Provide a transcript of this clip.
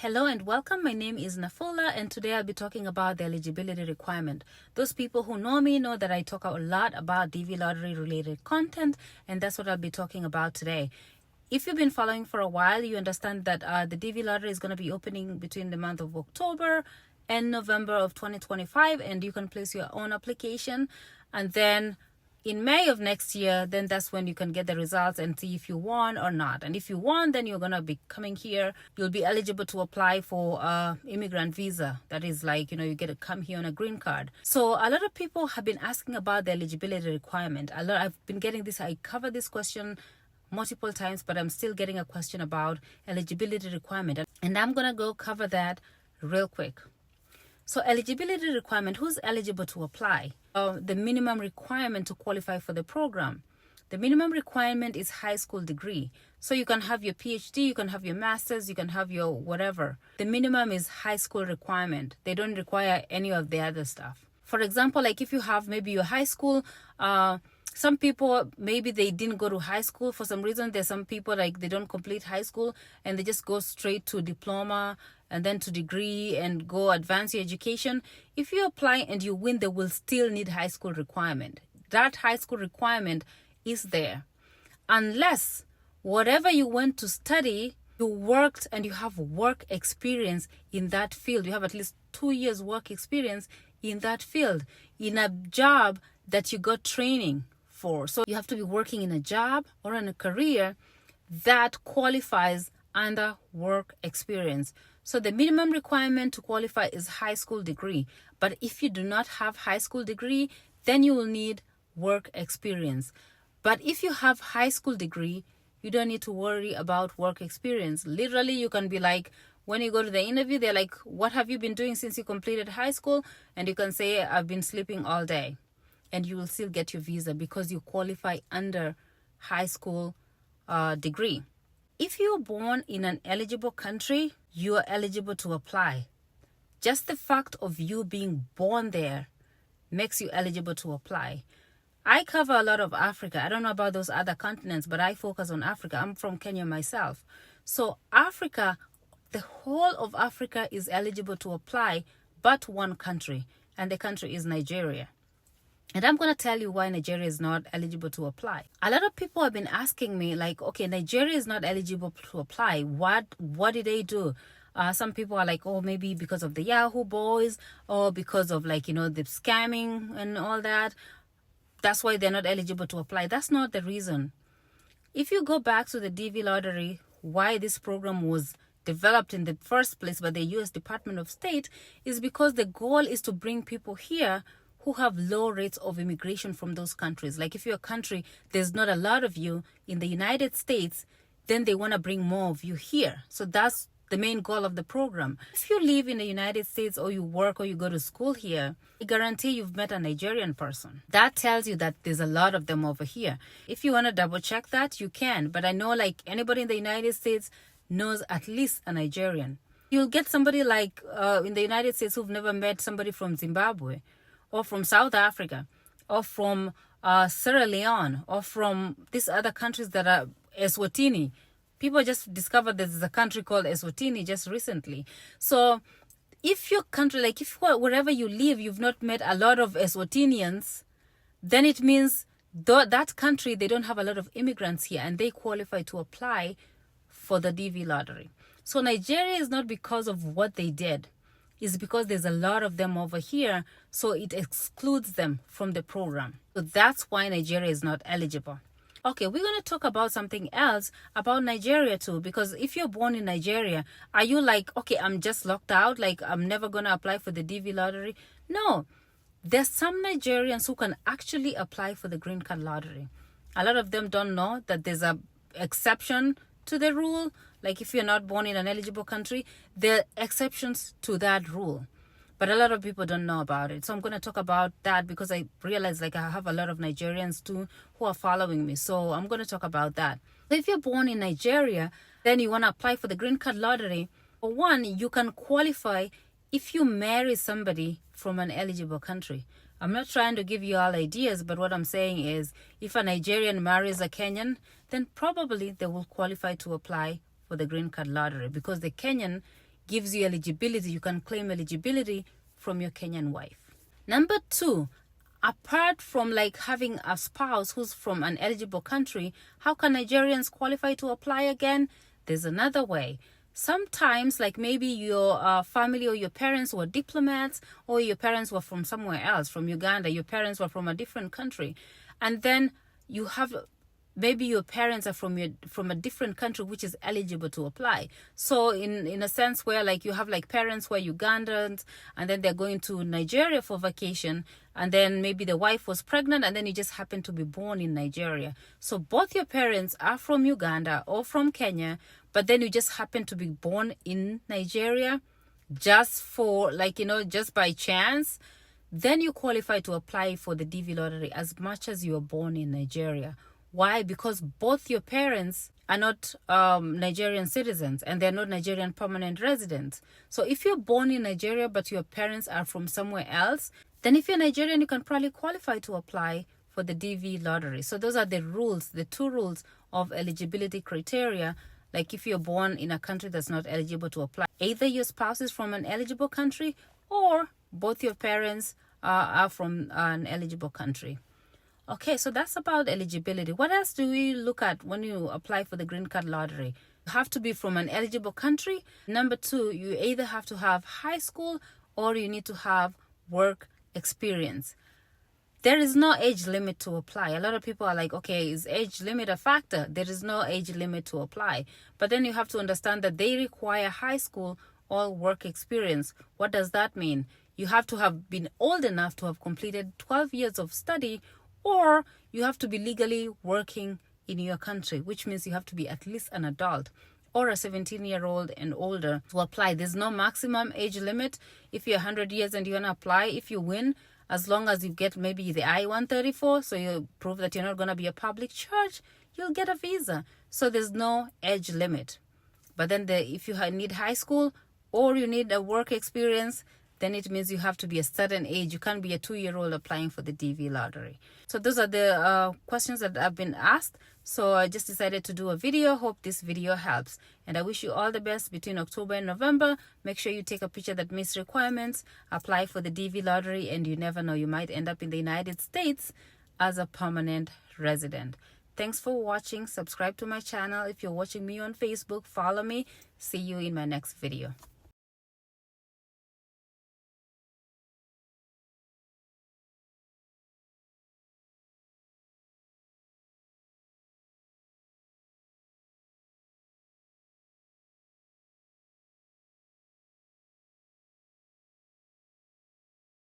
Hello and welcome. My name is NAFULA and today I'll be talking about the eligibility requirement. Those people who know me know that I talk a lot about DV lottery related content, and that's what I'll be talking about today. If you've been following for a while, you understand that the DV lottery is going to be opening between the month of October and November of 2025, and you can place your own application, and then in May of next year, then that's when you can get the results and see if you won or not. And if you won, then you're going to be coming here. You'll be eligible to apply for immigrant visa. That is like, you get to come here on a green card. So a lot of people have been asking about the eligibility requirement. I've been getting this. I covered this question multiple times, but I'm still getting a question about eligibility requirement. And I'm going to go cover that real quick. So eligibility requirement, who's eligible to apply? The minimum requirement to qualify for the program. The minimum requirement is high school degree. So you can have your PhD, you can have your master's, you can have your whatever. The minimum is high school requirement. They don't require any of the other stuff. For example, like if you have maybe your high school, some people, maybe they didn't go to high school for some reason. There's some people like they don't complete high school and they just go straight to diploma and then to degree and go advance your education. If you apply and you win, they will still need high school requirement. That high school requirement is there. Unless whatever you went to study, you worked and you have work experience in that field. You have at least 2 years work experience in that field, in a job that you got training for. So you have to be working in a job or in a career that qualifies under work experience. So the minimum requirement to qualify is high school degree. But if you do not have high school degree, then you will need work experience. But if you have high school degree, you don't need to worry about work experience. Literally, you can be like, when you go to the interview, they're like, what have you been doing since you completed high school? And you can say, I've been sleeping all day. And you will still get your visa because you qualify under high school degree. If you're born in an eligible country, you are eligible to apply. Just the fact of you being born there makes you eligible to apply. I cover a lot of Africa. I don't know about those other continents, but I focus on Africa. I'm from Kenya myself. So Africa, the whole of Africa is eligible to apply, but one country, and the country is Nigeria. And I'm going to tell you why Nigeria is not eligible to apply. A lot of people have been asking me, like, okay, Nigeria is not eligible to apply. What did they do? Some people are like, oh, maybe because of the Yahoo boys or because of like, the scamming and all that. That's why they're not eligible to apply. That's not the reason. If you go back to the DV lottery, why this program was developed in the first place by the US Department of State is because the goal is to bring people here who have low rates of immigration from those countries. Like if you're a country, there's not a lot of you in the United States, then they want to bring more of you here. So that's the main goal of the program. If you live in the United States or you work or you go to school here, I guarantee you've met a Nigerian person. That tells you that there's a lot of them over here. If you want to double check that, you can. But I know like anybody in the United States knows at least a Nigerian. You'll get somebody like in the United States who've never met somebody from Zimbabwe, or from South Africa, or from Sierra Leone, or from these other countries that are Eswatini. People just discovered there's a country called Eswatini just recently. So if your country, like if wherever you live, you've not met a lot of Eswatinians, then it means that country, they don't have a lot of immigrants here and they qualify to apply for the DV lottery. So Nigeria is not because of what they did. Is because there's a lot of them over here, so it excludes them from the program. So that's why Nigeria is not eligible. Okay, we're going to talk about something else about Nigeria too, because if you're born in Nigeria, are you like, okay, I'm just locked out, like I'm never going to apply for the DV lottery? No, there's some Nigerians who can actually apply for the green card lottery. A lot of them don't know that there's a exception to the rule. Like if you're not born in an eligible country, there are exceptions to that rule. But a lot of people don't know about it. So I'm going to talk about that because I realize like I have a lot of Nigerians too who are following me. So I'm going to talk about that. So if you're born in Nigeria, then you want to apply for the green card lottery. For one, you can qualify if you marry somebody from an eligible country. I'm not trying to give you all ideas, but what I'm saying is if a Nigerian marries a Kenyan, then probably they will qualify to apply for the green card lottery because the Kenyan gives you eligibility. You can claim eligibility from your Kenyan wife. Number 2, apart from like having a spouse who's from an eligible country, how can Nigerians qualify to apply again? There's another way. Sometimes, like maybe your family or your parents were diplomats, or your parents were from somewhere else, from Uganda, your parents were from a different country, and then you have maybe your parents are from a different country which is eligible to apply. So in a sense where like you have like parents who are Ugandans, and then they're going to Nigeria for vacation, and then maybe the wife was pregnant, and then you just happen to be born in Nigeria. So both your parents are from Uganda or from Kenya, but then you just happen to be born in Nigeria just for like, just by chance. Then you qualify to apply for the DV lottery as much as you were born in Nigeria. Why? Because both your parents are not Nigerian citizens, and they're not Nigerian permanent residents. So if you're born in Nigeria but your parents are from somewhere else, then if you're Nigerian, you can probably qualify to apply for the DV lottery. So those are the rules, the 2 rules of eligibility criteria. Like if you're born in a country that's not eligible to apply, either your spouse is from an eligible country, or both your parents are from an eligible country. Okay, so that's about eligibility. What else do we look at when you apply for the green card lottery? You have to be from an eligible country. Number 2, you either have to have high school or you need to have work experience. There is no age limit to apply. A lot of people are like, okay, is age limit a factor? There is no age limit to apply. But then you have to understand that they require high school or work experience. What does that mean? You have to have been old enough to have completed 12 years of study, or you have to be legally working in your country, which means you have to be at least an adult or a 17-year-old and older to apply. There's no maximum age limit. If you're 100 years and you want to apply, if you win, as long as you get maybe the I-134, so you prove that you're not going to be a public charge, you'll get a visa. So there's no age limit. But then if you need high school or you need a work experience, then it means you have to be a certain age. You can't be a 2-year-old applying for the DV lottery. So those are the questions that I've been asked. So I just decided to do a video. Hope this video helps. And I wish you all the best between October and November. Make sure you take a picture that meets requirements. Apply for the DV lottery, and you never know, you might end up in the United States as a permanent resident. Thanks for watching. Subscribe to my channel. If you're watching me on Facebook, follow me. See you in my next video.